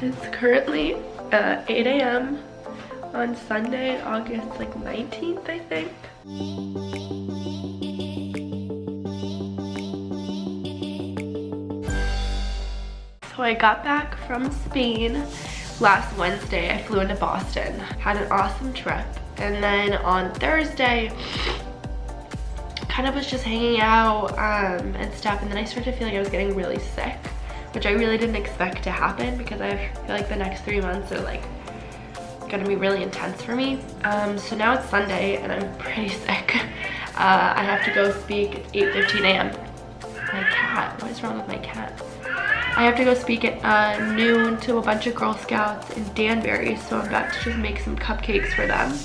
It's currently 8 a.m. on Sunday, August like 19th, I think. So I got back from Spain last Wednesday. I flew into Boston, had an awesome trip, and then on Thursday kind of was just hanging out and stuff, and then I started to feel like I was getting really sick, which I really didn't expect to happen because I feel like the next 3 months are like gonna be really intense for me. So now it's Sunday and I'm pretty sick. I have to go speak at 8:15 a.m. My cat, what is wrong with my cat? I have to go speak at noon to a bunch of Girl Scouts in Danbury, so I'm about to just make some cupcakes for them.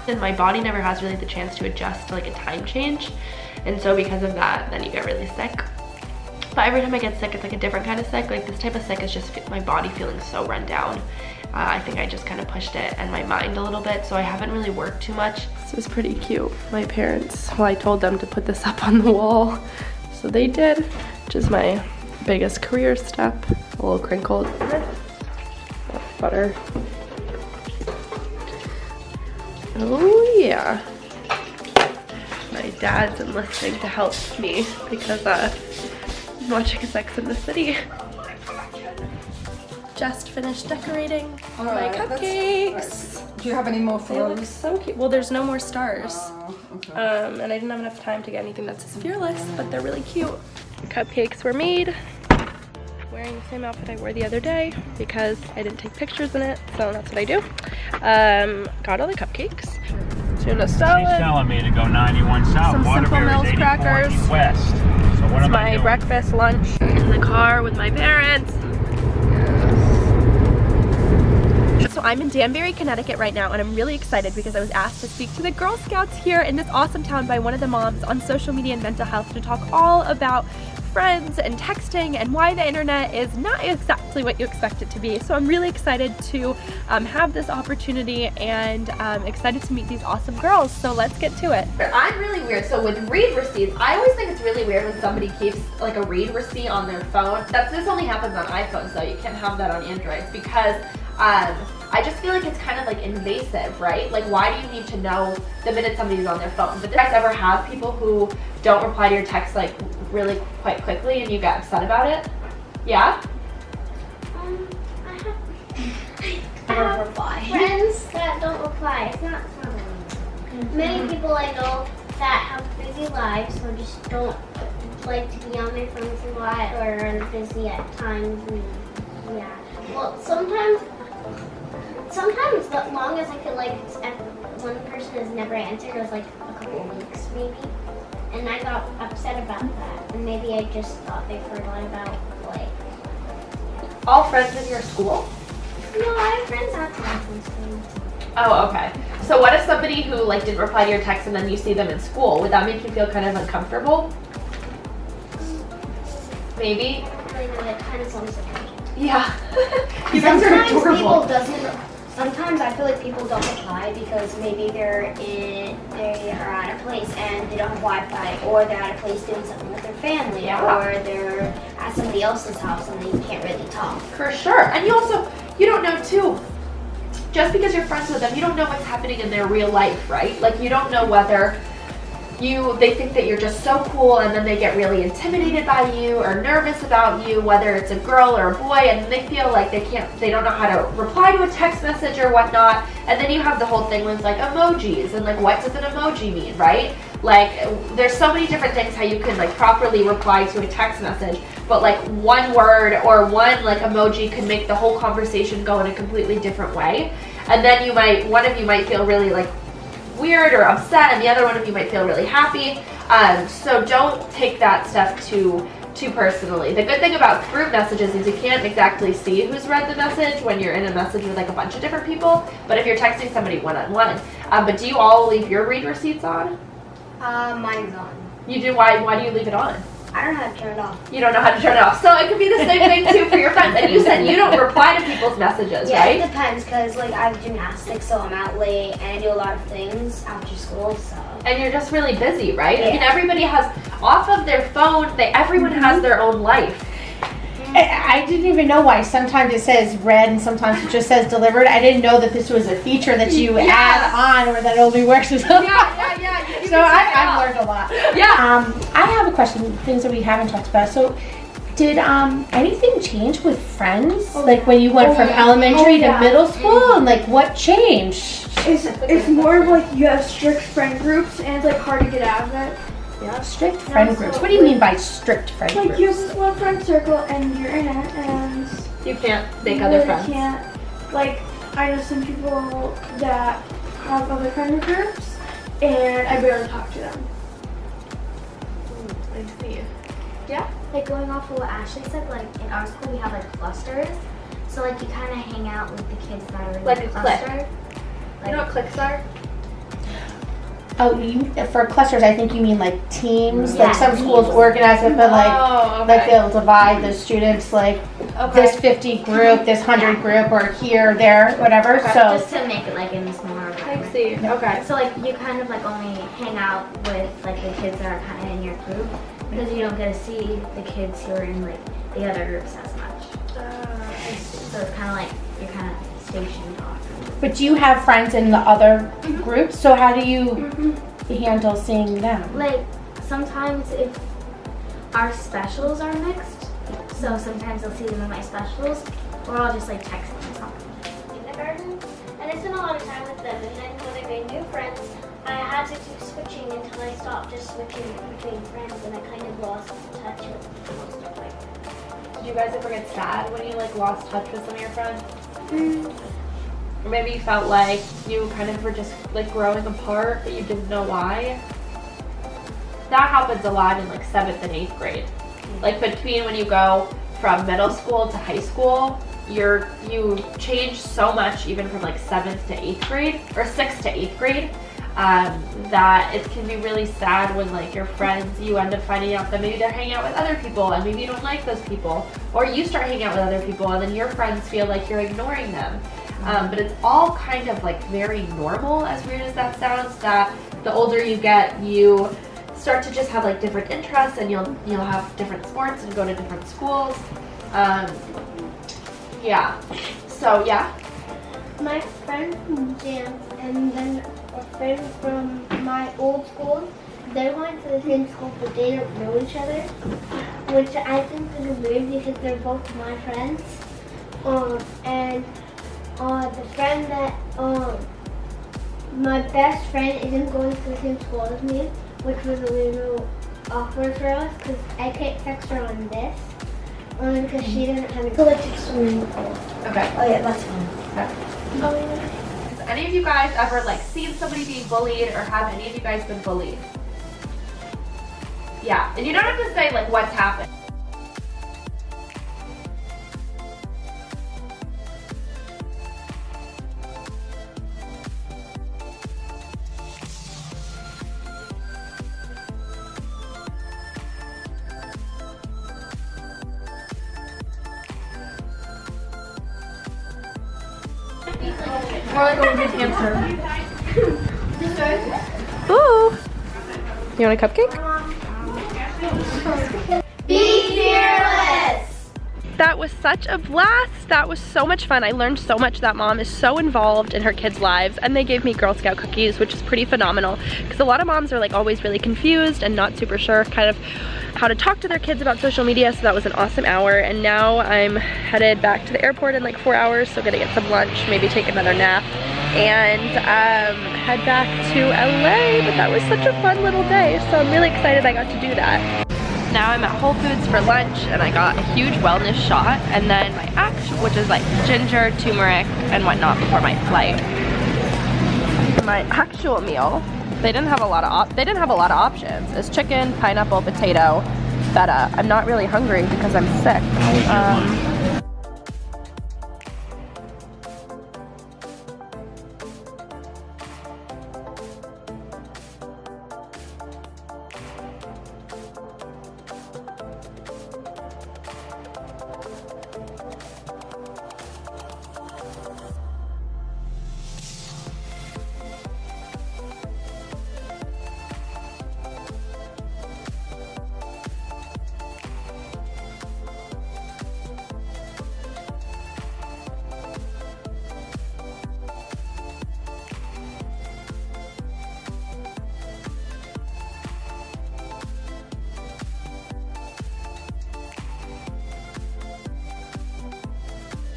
And my body never has really the chance to adjust to like a time change, and so because of that, then you get really sick. But every time I get sick, it's like a different kind of sick. Like this type of sick is just my body feeling so run down. I think I just kind of pushed it and my mind a little bit, so I haven't really worked too much. This is pretty cute. My parents, well, I told them to put this up on the wall, so they did, which is my biggest career step. A little crinkled. Butter. Oh yeah. My dad's enlisting to help me because I'm watching Sex and the City. Just finished decorating my cupcakes. Do you have any more They look flowers? so cute. Well, there's no more stars. Okay. And I didn't have enough time to get anything that says Fearless, but they're really cute. Cupcakes were made. Wearing the same outfit I wore the other day because I didn't take pictures in it, so that's what I do. Got all the cupcakes. Tuna salad. She's telling me to go 91 south. Some Simple Mills crackers. West. So what It's am I my doing? breakfast, lunch in the car with my parents. So I'm in Danbury, Connecticut right now, and I'm really excited because I was asked to speak to the Girl Scouts here in this awesome town by one of the moms on social media and mental health to talk all about friends and texting and why the internet is not exactly what you expect it to be. So I'm really excited to have this opportunity and excited to meet these awesome girls. So let's get to it. I'm really weird. So with read receipts, I always think it's really weird when somebody keeps like a read receipt on their phone. This only happens on iPhones though. You can't have that on Androids because I just feel like it's kind of like invasive, right? Like why do you need to know the minute somebody's on their phone? But do you guys ever have people who don't reply to your text like really quite quickly and you get upset about it? Yeah? I have friends that don't reply. It's not many people I know that have busy lives or just don't like to be on their phones a lot or are busy at times. And, yeah. Well, sometimes as long as I feel like one person has never answered, it was like a couple of weeks maybe. And I got upset about that. And maybe I just thought they forgot about like. All friends in your school? No, I have friends outside from school. Oh, okay. So what if somebody who like didn't reply to your text and then you see them in school? Would that make you feel kind of uncomfortable? Maybe? I don't really know. It depends on the situation. Yeah. You guys are Sometimes adorable. people doesn't. Sometimes I feel like people don't reply because maybe they are at a place and they don't have Wi-Fi, or they're at a place doing something with their family, Yeah. or they're at somebody else's house and they can't really talk. For sure. And you don't know too, just because you're friends with them, you don't know what's happening in their real life, right? Like you don't know whether they think that you're just so cool and then they get really intimidated by you or nervous about you, whether it's a girl or a boy, and they feel like they don't know how to reply to a text message or whatnot. And then you have the whole thing with like emojis and like what does an emoji mean, right? Like there's so many different things how you can like properly reply to a text message, but like one word or one like emoji could make the whole conversation go in a completely different way. And then one of you might feel really like weird or upset, and the other one of you might feel really happy. So don't take that stuff too personally. The good thing about group messages is you can't exactly see who's read the message when you're in a message with like a bunch of different people, but if you're texting somebody one-on-one. But do you all leave your read receipts on? Mine's on. You do? Why do you leave it on? I don't know how to turn it off. You don't know how to turn it off. So it could be the same thing too for your friends. And you said you don't reply to people's messages, Yeah, right? it depends because like I have gymnastics, so I'm out late and I do a lot of things after school. So. And you're just really busy, right? Yeah. I mean, everybody has off of their phone. Everyone has their own life. I didn't even know why. Sometimes it says read and sometimes it just says delivered. I didn't know that this was a feature that you add on or that only works with Yeah. So I've learned a lot. Yeah. I have a question, things that we haven't talked about. So did anything change with friends? Like when you went from elementary to middle school, and like what changed? It's more of like you have strict friend groups and it's like hard to get out of it. Yeah, strict friend groups. What do you mean by strict friend Like groups? you have this one friend circle and you're in it and You can't make you other really friends. can't. Like I know some people that have other friend groups and I barely talk to them. I see. Like going off of what Ashley said, like in our school we have like clusters. So like you kind of hang out with the kids that are in Like the a clique. cluster. You know what cliques are? Oh, for clusters, I think you mean like teams. Yeah, Like some schools teams. organize it, but like Oh, like they'll divide the students like this 50 group, this 100 group, or here, there, whatever. So Just to make it like in this more. I see. Okay. So like you kind of like only hang out with like the kids that are kind of in your group because you don't get to see the kids who are in like the other groups as much. So it's kind of like you're kind of stationed off. but do you have friends in the other groups? So how do you handle seeing them? Like sometimes if our specials are mixed, so sometimes I'll see them in my specials, or I'll just like text them something. Kindergarten, and I spent a lot of time with them. And then when I made new friends, I had to keep switching until I stopped just switching between friends, and I kind of lost touch with most of my friends. Did you guys ever get sad when you like lost touch with some of your friends? Or maybe you felt like you kind of were just like growing apart, but you didn't know why? That happens a lot in like 7th and 8th grade. Like between when you go from middle school to high school, you change so much even from like 7th to 8th grade or 6th to 8th grade that it can be really sad when like your friends, you end up finding out that maybe they're hanging out with other people and maybe you don't like those people, or you start hanging out with other people and then your friends feel like you're ignoring them. But it's all kind of like very normal, as weird as that sounds, that the older you get, you start to just have like different interests and you'll have different sports and go to different schools. Yeah. So yeah. My friend from Jam and then a friend from my old school, they're going to the same school but they don't know each other, which I think is weird because they're both my friends. And the friend that my best friend isn't going to the same school as me, which was a little awkward for us because I can't text her on this only because she doesn't have a collective swimming pool. Okay. Oh yeah, that's fine. Has any of you guys ever like seen somebody being bullied, or have any of you guys been bullied? Yeah, and you don't have to say like what's happened. More like a good hamster. Ooh. You want a cupcake? Be fearless! That was such a blast. That was so much fun. I learned so much. That mom is so involved in her kids' lives, and they gave me Girl Scout cookies, which is pretty phenomenal because a lot of moms are like always really confused and not super sure kind of how to talk to their kids about social media. So that was an awesome hour, and now I'm headed back to the airport in like 4 hours, so gonna get some lunch, maybe take another nap, and head back to LA. But that was such a fun little day, so I'm really excited I got to do that. Now I'm at Whole Foods for lunch, and I got a huge wellness shot, and then my actual, which is like ginger, turmeric, and whatnot before my flight. My actual meal, they didn't have a lot of options. It's chicken, pineapple, potato, feta. I'm not really hungry because I'm sick.